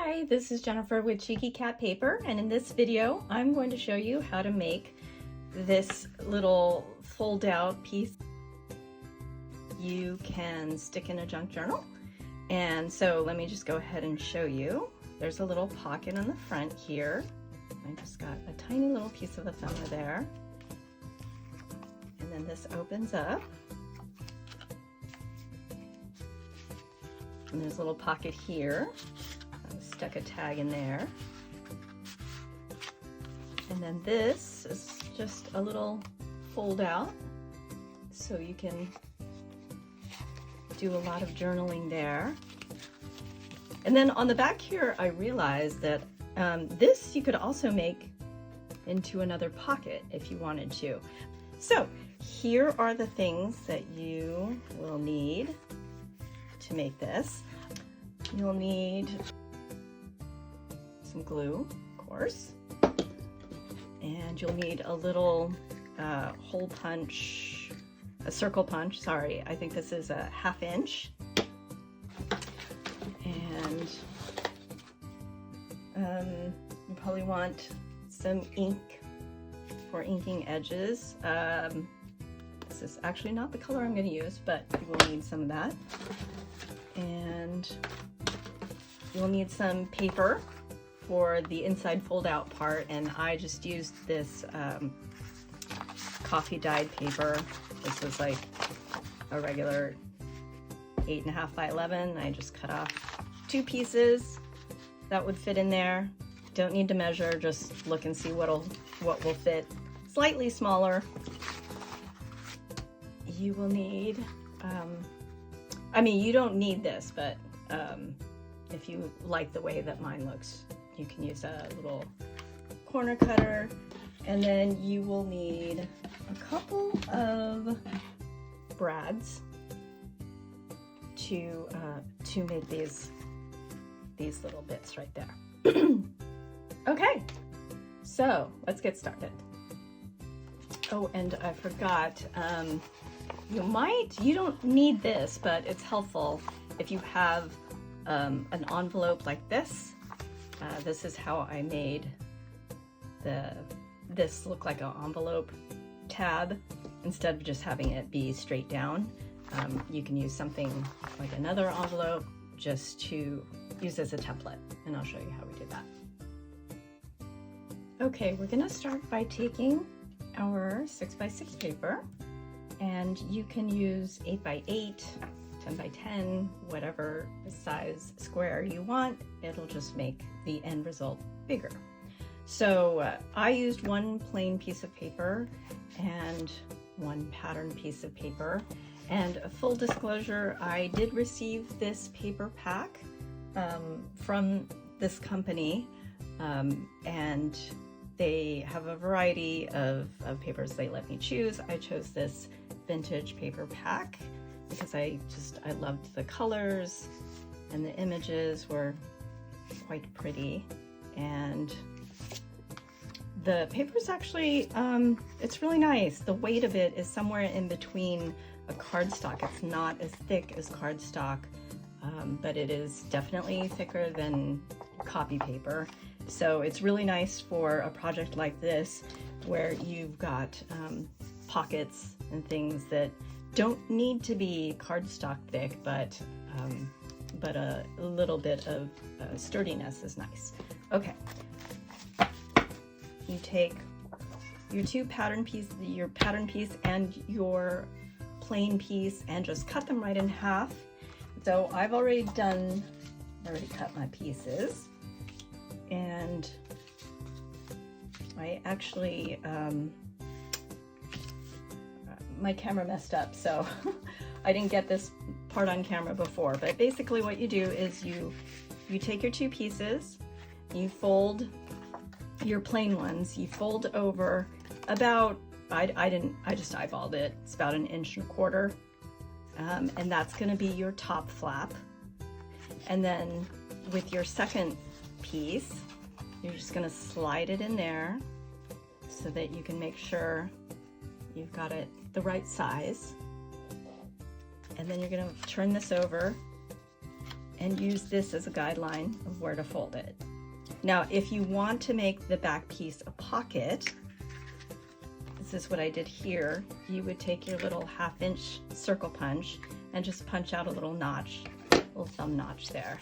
Hi, this is Jennifer with Cheeky Cat Paper, and in this video I'm going to show you how to make this little fold-out piece you can stick in a junk journal. And so let me just go ahead and show you. There's a little pocket in the front here. I just got a tiny little piece of ephemera there. And then this opens up. And there's a little pocket here. I stuck a tag in there. And then this is just a little fold out, so you can do a lot of journaling there. And then on the back here, I realized that this you could also make into another pocket if you wanted to. So here are the things that you will need to make this. You'll need some glue, of course, and you'll need a little hole punch, a circle punch, sorry, I think this is a 1/2 inch, and you probably want some ink for inking edges. This is actually not the color I'm going to use, but you will need some of that. And you'll need some paper for the inside fold out part, and I just used this coffee dyed paper. This was like a regular 8.5 by 11. I just cut off 2 pieces that would fit in there. Don't need to measure, just look and see what will fit. Slightly smaller. You will need, I mean, you don't need this, but if you like the way that mine looks, you can use a little corner cutter. And then you will need a couple of brads to make these little bits right there. Okay, so let's get started. Oh, and I forgot, you don't need this, but it's helpful if you have an envelope like this. This is how I made this look like an envelope tab instead of just having it be straight down. You can use something like another envelope just to use as a template, and I'll show you how we do that. Okay, we're gonna start by taking our 6x6 paper, and you can use 8x8, 10x10, whatever size square you want. It'll just make the end result bigger. So I used one plain piece of paper and one pattern piece of paper. And a full disclosure, I did receive this paper pack from this company, and they have a variety of papers they let me choose. I chose this vintage paper pack because I loved the colors, and the images were quite pretty, and the paper's actually, it's really nice. The weight of it is somewhere in between a cardstock. It's not as thick as cardstock, but it is definitely thicker than copy paper. So it's really nice for a project like this where you've got pockets and things that don't need to be cardstock thick, but a little bit of sturdiness is nice. Okay, you take your your pattern piece and your plain piece, and just cut them right in half. So I've already cut my pieces, and I actually my camera messed up, so I didn't get this part on camera before, but basically what you do is you take your 2 pieces, you fold your plain ones, you fold over about, I just eyeballed it, it's about 1.25 inches, and that's going to be your top flap. And then with your second piece, you're just going to slide it in there so that you can make sure you've got it the right size. And then you're going to turn this over and use this as a guideline of where to fold it. Now, if you want to make the back piece a pocket, this is what I did here. You would take your little 1/2 inch circle punch and just punch out a little notch, little thumb notch there.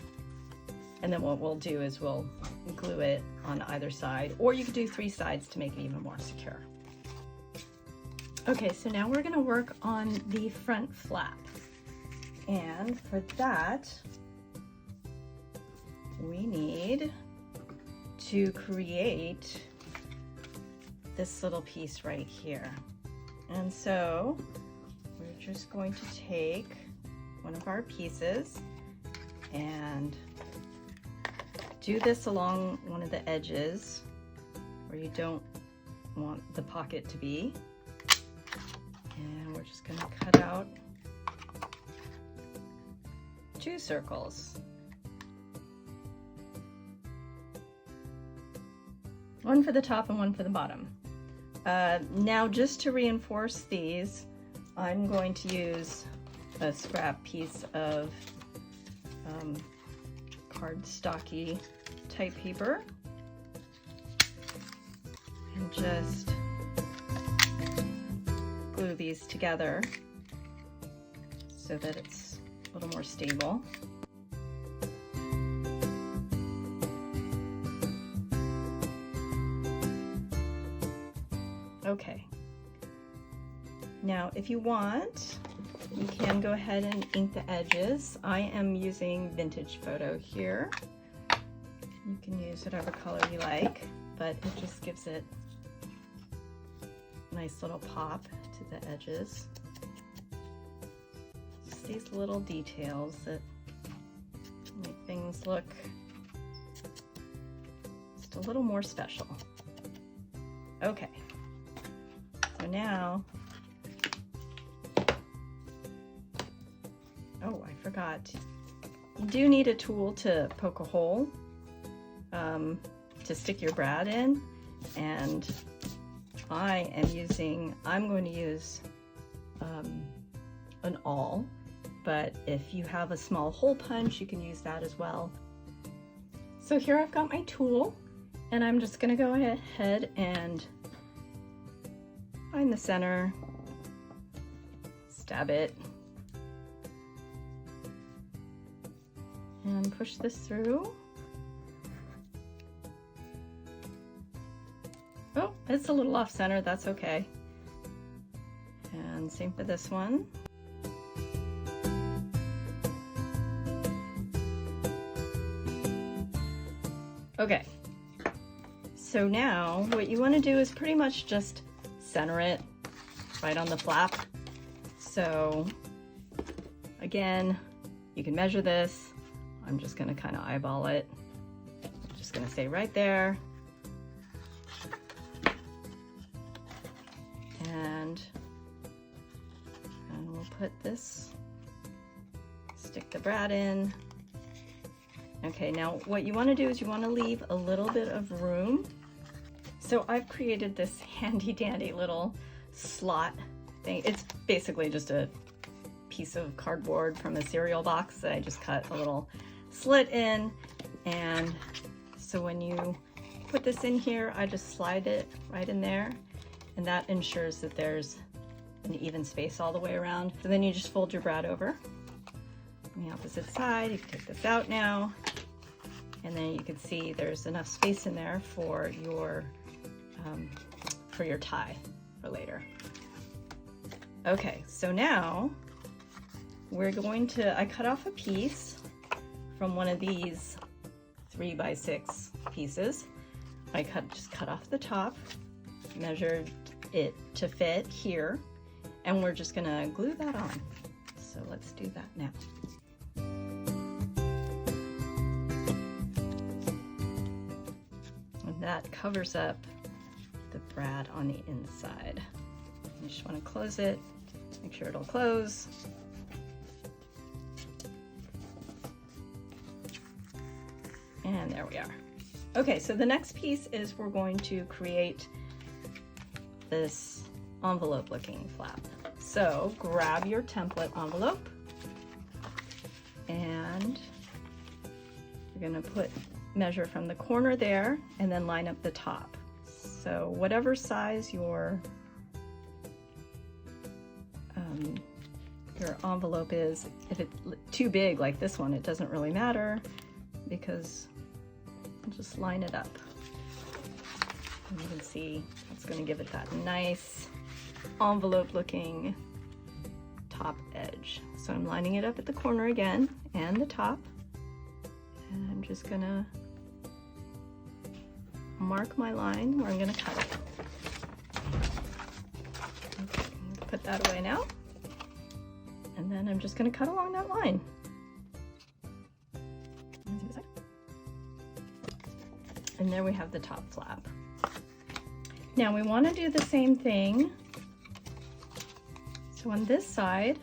And then what we'll do is we'll glue it on either side, or you could do 3 sides to make it even more secure. Okay, so now we're gonna work on the front flap. And for that, we need to create this little piece right here. And so we're just going to take one of our pieces and do this along one of the edges where you don't want the pocket to be. And we're just going to cut out 2 circles. One for the top and one for the bottom. Now, just to reinforce these, I'm going to use a scrap piece of cardstocky type paper and just glue these together so that it's a little more stable. Okay, now if you want, you can go ahead and ink the edges. I am using Vintage Photo here. You can use whatever color you like, but it just gives it a nice little pop to the edges. Just these little details that make things look just a little more special. Okay. So now, oh, I forgot. You do need a tool to poke a hole to stick your brad in, and I'm going to use an awl, but if you have a small hole punch, you can use that as well. So here I've got my tool, and I'm just going to go ahead and find the center, stab it, and push this through. Oh, it's a little off center, that's okay. And same for this one. Okay, so now what you want to do is pretty much just center it right on the flap. So again, you can measure this. I'm just going to kind of eyeball it. I'm just going to stay right there. And we'll put this, stick the brad in. Okay, now what you want to do is you want to leave a little bit of room. So I've created this handy dandy little slot thing. It's basically just a piece of cardboard from a cereal box that I just cut a little slit in. And so when you put this in here, I just slide it right in there, and that ensures that there's an even space all the way around. So then you just fold your brad over on the opposite side. You can take this out now, and then you can see there's enough space in there for your tie for later. Okay, so now we're going to, I cut off a piece from one of these 3x6 pieces. I just cut off the top, measured it to fit here, and we're just gonna glue that on. So let's do that now. And that covers up the brad on the inside. You just want to close it, make sure it'll close. And there we are. Okay, so the next piece is we're going to create this envelope looking flap. So grab your template envelope and You're gonna measure from the corner there and then line up the top. So whatever size your envelope is, if it's too big like this one, it doesn't really matter because I'll just line it up. And you can see it's going to give it that nice envelope looking top edge. So I'm lining it up at the corner again and the top, and I'm just gonna mark my line where I'm gonna cut it. Okay, put that away now. And then I'm just gonna cut along that line. And there we have the top flap. Now we want to do the same thing. So on this side,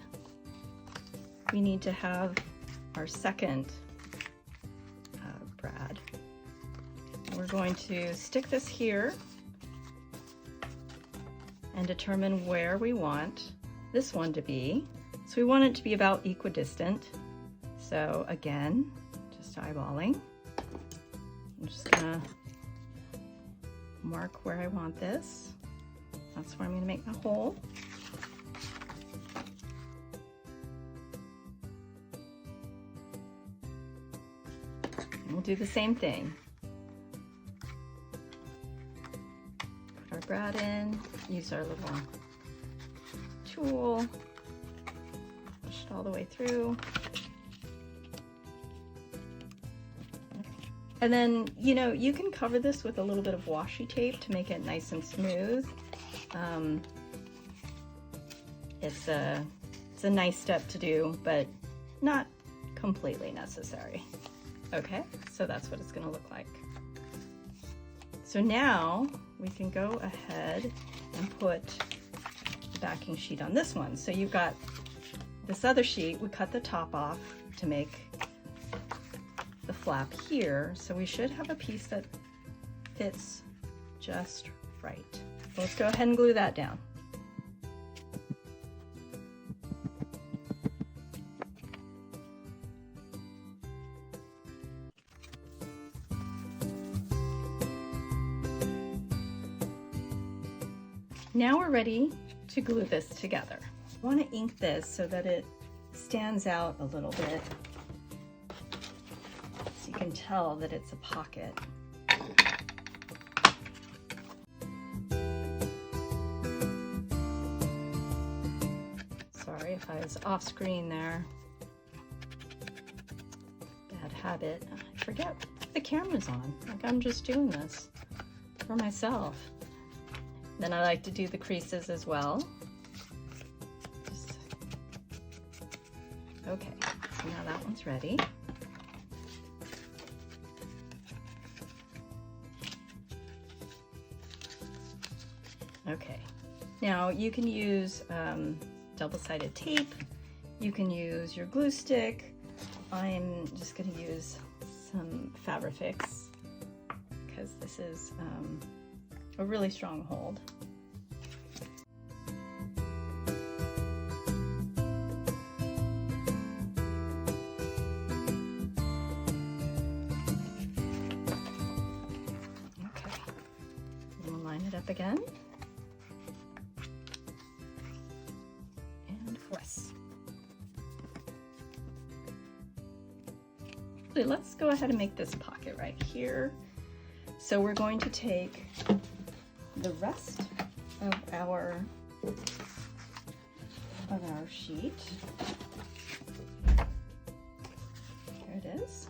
we need to have our second brad. We're going to stick this here and determine where we want this one to be. So we want it to be about equidistant. So again, just eyeballing. I'm just gonna mark where I want this. That's where I'm gonna make my hole. And we'll do the same thing. Put our brad in, use our little tool, push it all the way through. And then, you know, you can cover this with a little bit of washi tape to make it nice and smooth. It's a nice step to do, but not completely necessary. Okay, so that's what it's gonna look like. So now we can go ahead and put the backing sheet on this one. So you've got this other sheet, we cut the top off to make the flap here, so we should have a piece that fits just right. Let's go ahead and glue that down. Now we're ready to glue this together. I want to ink this so that it stands out a little bit. You can tell that it's a pocket. Sorry if I was off screen there. Bad habit. I forget the camera's on. Like I'm just doing this for myself. Then I like to do the creases as well. Okay, so now that one's ready. Okay, now you can use double-sided tape, you can use your glue stick. I'm just going to use some Fabrifix because this is a really strong hold. Okay, we'll line it up again. Let's go ahead and make this pocket right here. So we're going to take the rest of our sheet. Here it is.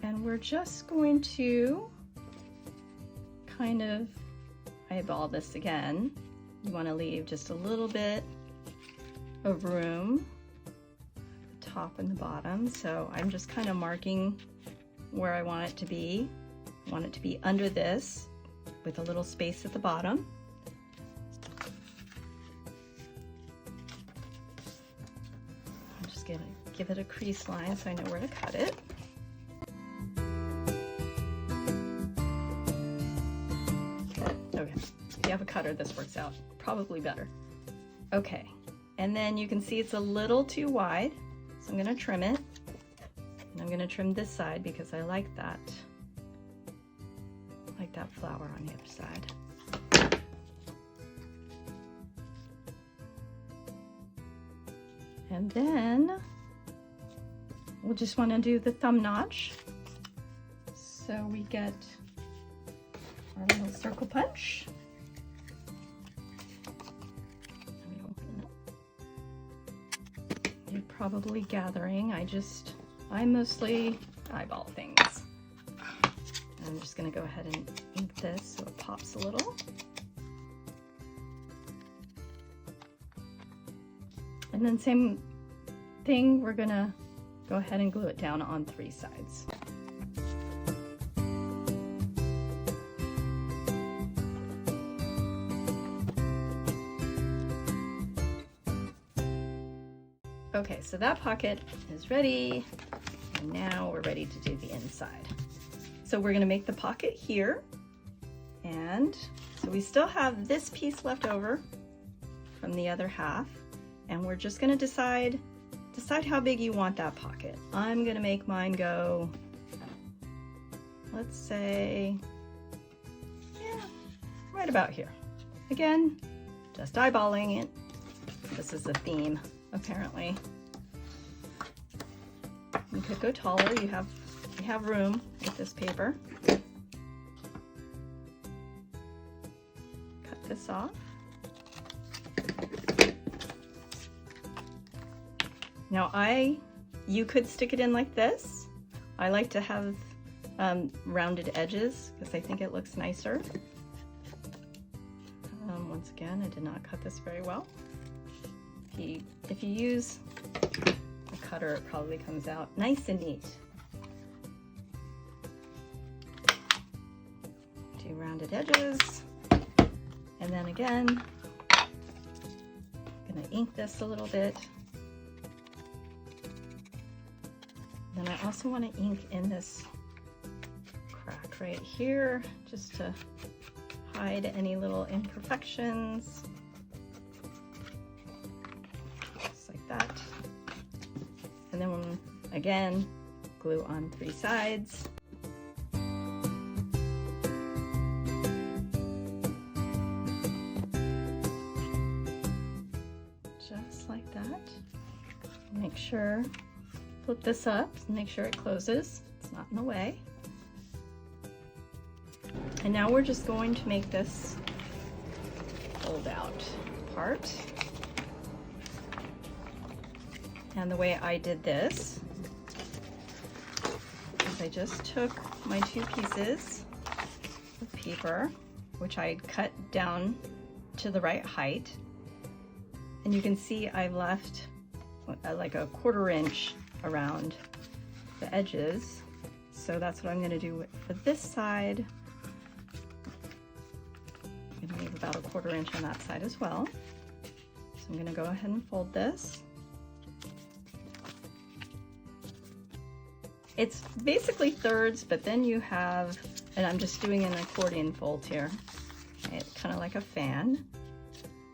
And we're just going to kind of eyeball this again. You want to leave just a little bit of room, top and the bottom. So I'm just kind of marking where I want it to be. I want it to be under this with a little space at the bottom. I'm just gonna give it a crease line so I know where to cut it. Okay, if you have a cutter, this works out probably better. Okay, and then you can see it's a little too wide, so I'm gonna trim it. And I'm gonna trim this side because I like that flower on the other side. And then we'll just want to do the thumb notch. So we get our little circle punch. You're probably gathering. I mostly eyeball things. I'm just going to go ahead and ink this so it pops a little. And then same thing, we're going to go ahead and glue it down on 3 sides. Okay, so that pocket is ready, and now we're ready to do the inside. So we're gonna make the pocket here, and so we still have this piece left over from the other half, and we're just gonna decide how big you want that pocket. I'm gonna make mine go, let's say, yeah, right about here. Again, just eyeballing it. This is the theme, apparently. You could go taller. You have room with this paper. Cut this off. Now you could stick it in like this. I like to have rounded edges because I think it looks nicer. Once again, I did not cut this very well. If you use a cutter, it probably comes out nice and neat. Do rounded edges, and then again, I'm gonna ink this a little bit. Then I also want to ink in this crack right here, just to hide any little imperfections. Just like that. And then again, glue on 3 sides. Just like that. Make sure, flip this up, make sure it closes. It's not in the way. And now we're just going to make this fold out part. And the way I did this is I just took my 2 pieces of paper, which I cut down to the right height. And you can see I left like a 1/4 inch around the edges. So that's what I'm gonna do for this side. I'm gonna leave about a 1/4 inch on that side as well. So I'm gonna go ahead and fold this. It's basically thirds, but then you have, and I'm just doing an accordion fold here, right? Kind of like a fan.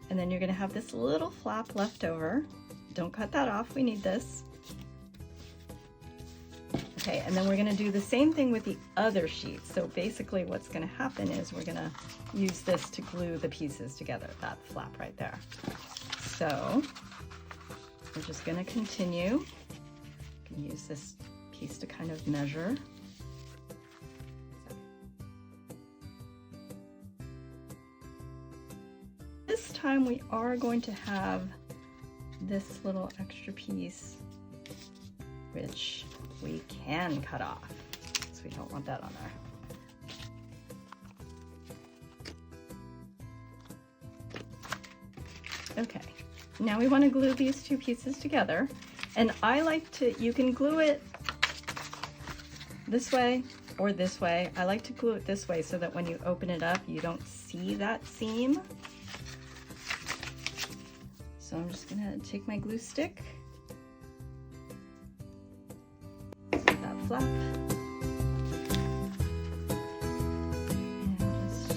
And then you're gonna have this little flap left over. Don't cut that off, we need this. Okay, and then we're gonna do the same thing with the other sheet. So basically what's gonna happen is we're gonna use this to glue the pieces together, that flap right there. So we're just gonna continue. You can use this piece to kind of measure. This time we are going to have this little extra piece, which we can cut off, so we don't want that on there. Okay, now we want to glue these 2 pieces together, and I like to, you can glue it this way or this way. I like to glue it this way so that when you open it up, you don't see that seam. So I'm just gonna take my glue stick, that flap, and just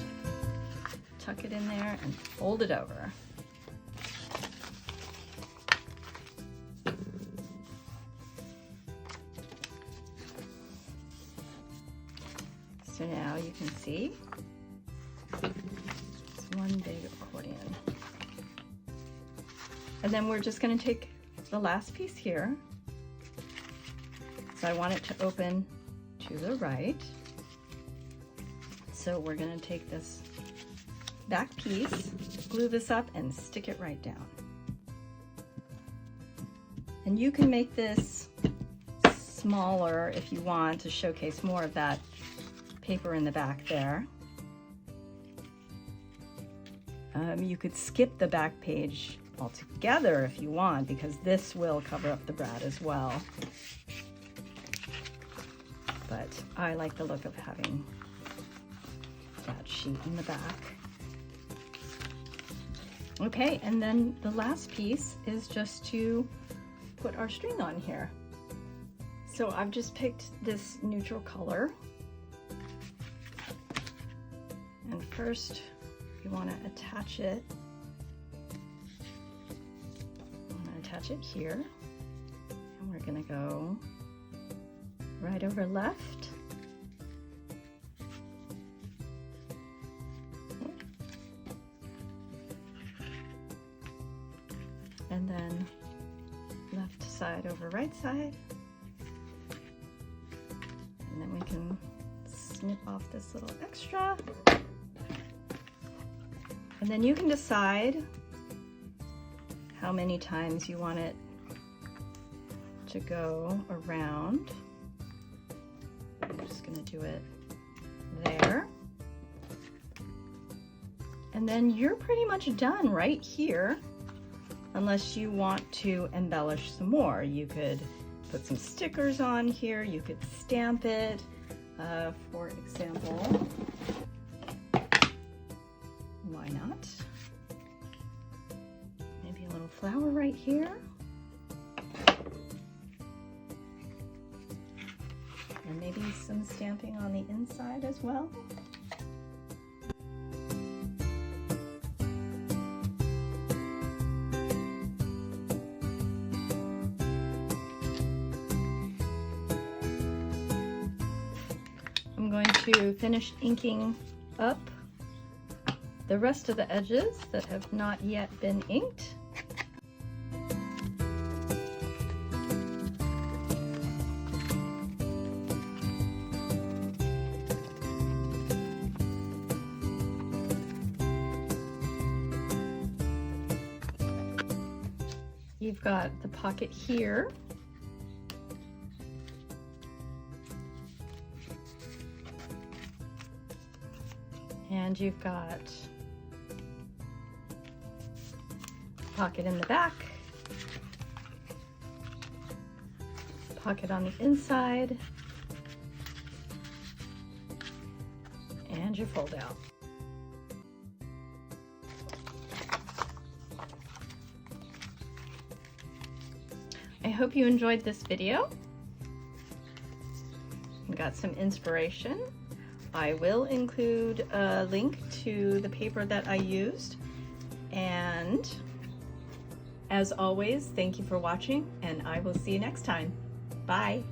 tuck it in there and fold it over. So now you can see it's one big accordion. And then we're just going to take the last piece here. So I want it to open to the right. So we're going to take this back piece, glue this up, and stick it right down. And you can make this smaller if you want to showcase more of that paper in the back there. You could skip the back page altogether if you want, because this will cover up the brad as well. But I like the look of having that sheet in the back. Okay, and then the last piece is just to put our string on here. So I've just picked this neutral color. And first you want to attach it. Attach it here, and we're going to go right over left, and then left side over right side, and then we can snip off this little extra, and then you can decide how many times you want it to go around. I'm just going to do it there. And then you're pretty much done right here, unless you want to embellish some more. You could put some stickers on here, you could stamp it. For example, why not? Flower right here, and maybe some stamping on the inside as well. I'm going to finish inking up the rest of the edges that have not yet been inked. You've got the pocket here. And you've got pocket in the back, pocket on the inside, and your fold out. I hope you enjoyed this video and got some inspiration. I will include a link to the paper that I used, and as always, thank you for watching, and I will see you next time. Bye.